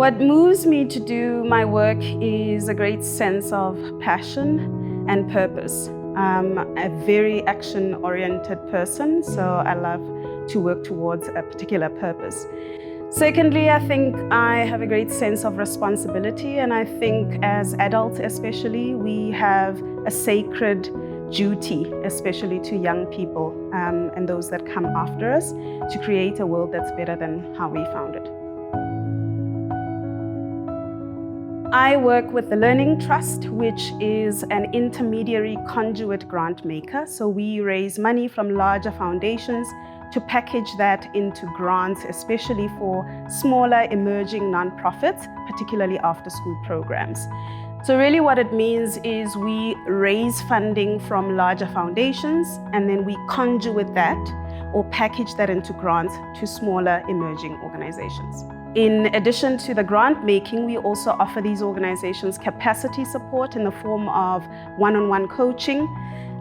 What moves me to do my work is a great sense of passion and purpose. I'm a very action-oriented person, so I love to work towards a particular purpose. Secondly, I think I have a great sense of responsibility, and I think as adults especially, we have a sacred duty, especially to young people and those that come after us, to create a world that's better than how we found it. I work with the Learning Trust, which is an intermediary conduit grant maker. So we raise money from larger foundations to package that into grants, especially for smaller emerging nonprofits, particularly after-school programs. So really what it means is we raise funding from larger foundations and then we conduit that or package that into grants to smaller emerging organizations. In addition to the grant making, we also offer these organizations capacity support in the form of one-on-one coaching,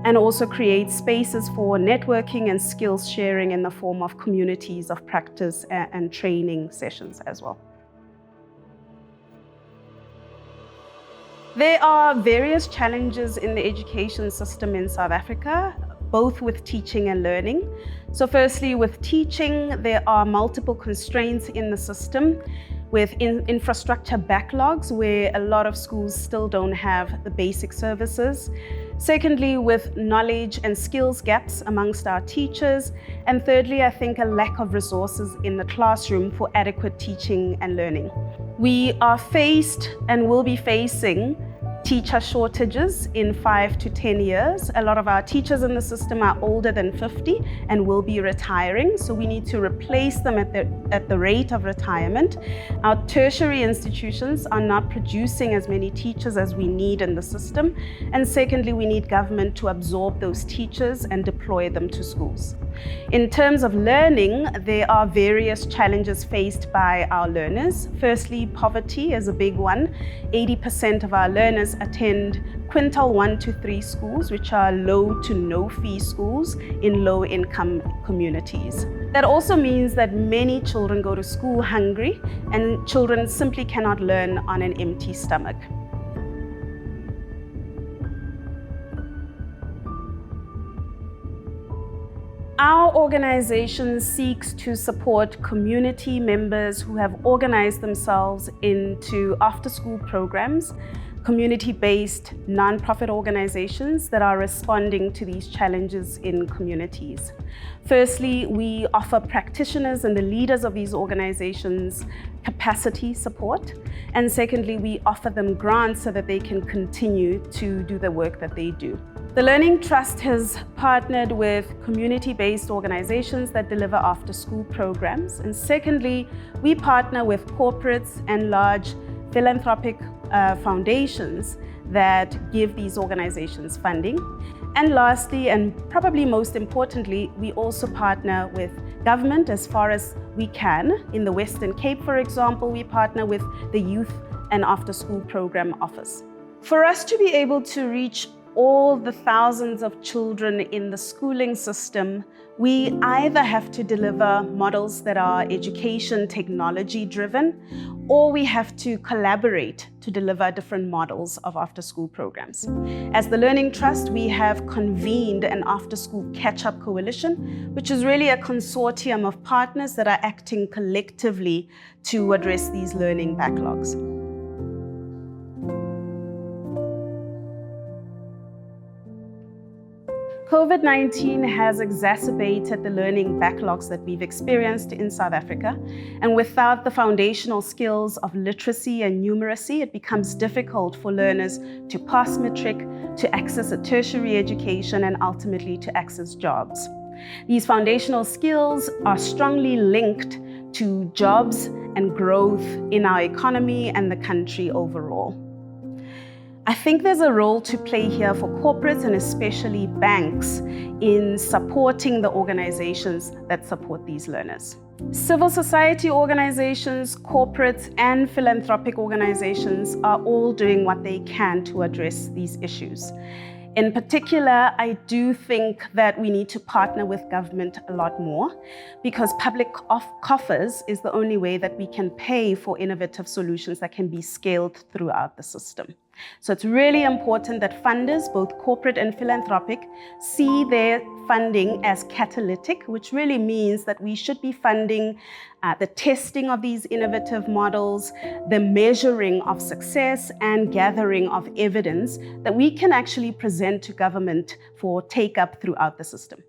and also create spaces for networking and skills sharing in the form of communities of practice and training sessions as well. There are various challenges in the education system in South Africa, both with teaching and learning. So firstly, with teaching, there are multiple constraints in the system with infrastructure backlogs where a lot of schools still don't have the basic services. Secondly, with knowledge and skills gaps amongst our teachers. And thirdly, I think a lack of resources in the classroom for adequate teaching and learning. We are faced and will be facing teacher shortages in 5 to 10 years. A lot of our teachers in the system are older than 50 and will be retiring, so we need to replace them at the rate of retirement. Our tertiary institutions are not producing as many teachers as we need in the system. And secondly, we need government to absorb those teachers and deploy them to schools. In terms of learning, there are various challenges faced by our learners. Firstly, poverty is a big one. 80% of our learners attend quintile 1 to 3 schools, which are low to no fee schools in low income communities. That also means that many children go to school hungry, and children simply cannot learn on an empty stomach. Our organization seeks to support community members who have organized themselves into after-school programs, community-based nonprofit organizations that are responding to these challenges in communities. Firstly, we offer practitioners and the leaders of these organizations capacity support. And secondly, we offer them grants so that they can continue to do the work that they do. The Learning Trust has partnered with community-based organizations that deliver after-school programs. And secondly, we partner with corporates and large philanthropic foundations that give these organizations funding. And lastly, and probably most importantly, we also partner with government as far as we can. In the Western Cape, for example, we partner with the Youth and After-School Program Office. For us to be able to reach all the thousands of children in the schooling system, we either have to deliver models that are education technology driven, or we have to collaborate to deliver different models of after-school programs. As the Learning Trust, we have convened an after-school catch-up coalition, which is really a consortium of partners that are acting collectively to address these learning backlogs. COVID-19 has exacerbated the learning backlogs that we've experienced in South Africa. And without the foundational skills of literacy and numeracy, it becomes difficult for learners to pass matric, to access a tertiary education, and ultimately to access jobs. These foundational skills are strongly linked to jobs and growth in our economy and the country overall. I think there's a role to play here for corporates and especially banks in supporting the organizations that support these learners. Civil society organizations, corporates, and philanthropic organizations are all doing what they can to address these issues. In particular, I do think that we need to partner with government a lot more, because public coffers is the only way that we can pay for innovative solutions that can be scaled throughout the system. So it's really important that funders, both corporate and philanthropic, see their funding as catalytic, which really means that we should be funding the testing of these innovative models, the measuring of success, and gathering of evidence that we can actually present to government for take-up throughout the system.